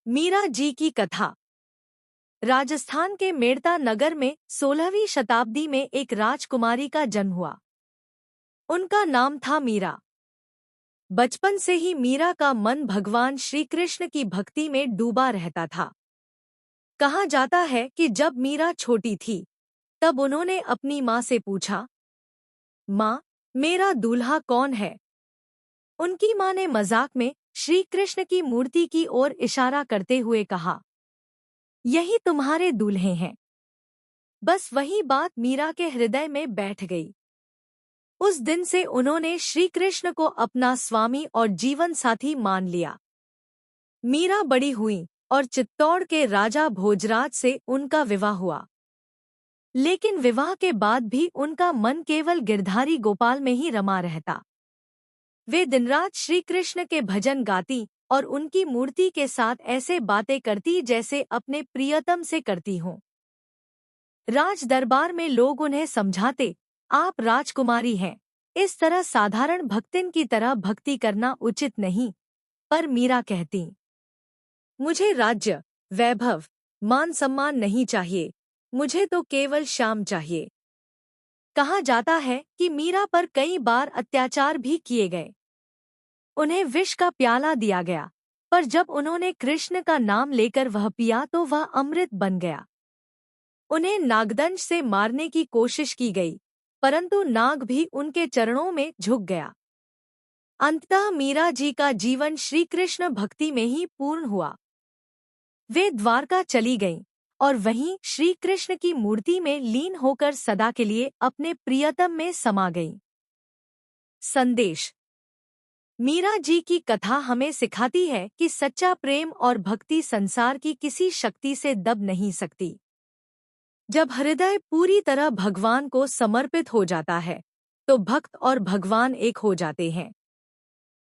मीरा जी की कथा। राजस्थान के मेड़ता नगर में 16वीं शताब्दी में एक राजकुमारी का जन्म हुआ। उनका नाम था मीरा। बचपन से ही मीरा का मन भगवान श्री कृष्ण की भक्ति में डूबा रहता था। कहा जाता है कि जब मीरा छोटी थी तब उन्होंने अपनी माँ से पूछा, माँ, मेरा दूल्हा कौन है? उनकी माँ ने मजाक में श्री कृष्ण की मूर्ति की ओर इशारा करते हुए कहा, यही तुम्हारे दूल्हे हैं। बस वही बात मीरा के हृदय में बैठ गई। उस दिन से उन्होंने श्री कृष्ण को अपना स्वामी और जीवन साथी मान लिया। मीरा बड़ी हुई और चित्तौड़ के राजा भोजराज से उनका विवाह हुआ। लेकिन विवाह के बाद भी उनका मन केवल गिरधारी गोपाल में ही रमा रहता। वे दिनरात श्री कृष्ण के भजन गाती और उनकी मूर्ति के साथ ऐसे बातें करती जैसे अपने प्रियतम से करती हों। राज दरबार में लोग उन्हें समझाते, आप राजकुमारी हैं, इस तरह साधारण भक्तिन की तरह भक्ति करना उचित नहीं। पर मीरा कहती, मुझे राज्य, वैभव, मान सम्मान नहीं चाहिए, मुझे तो केवल श्याम चाहिए। कहा जाता है कि मीरा पर कई बार अत्याचार भी किए गए। उन्हें विष का प्याला दिया गया, पर जब उन्होंने कृष्ण का नाम लेकर वह पिया तो वह अमृत बन गया। उन्हें नागदंश से मारने की कोशिश की गई, परंतु नाग भी उनके चरणों में झुक गया। अंततः मीरा जी का जीवन श्री कृष्ण भक्ति में ही पूर्ण हुआ। वे द्वारका चली गईं और वहीं श्री कृष्ण की मूर्ति में लीन होकर सदा के लिए अपने प्रियतम में समा गईं। संदेश। मीरा जी की कथा हमें सिखाती है कि सच्चा प्रेम और भक्ति संसार की किसी शक्ति से दब नहीं सकती। जब हृदय पूरी तरह भगवान को समर्पित हो जाता है तो भक्त और भगवान एक हो जाते हैं।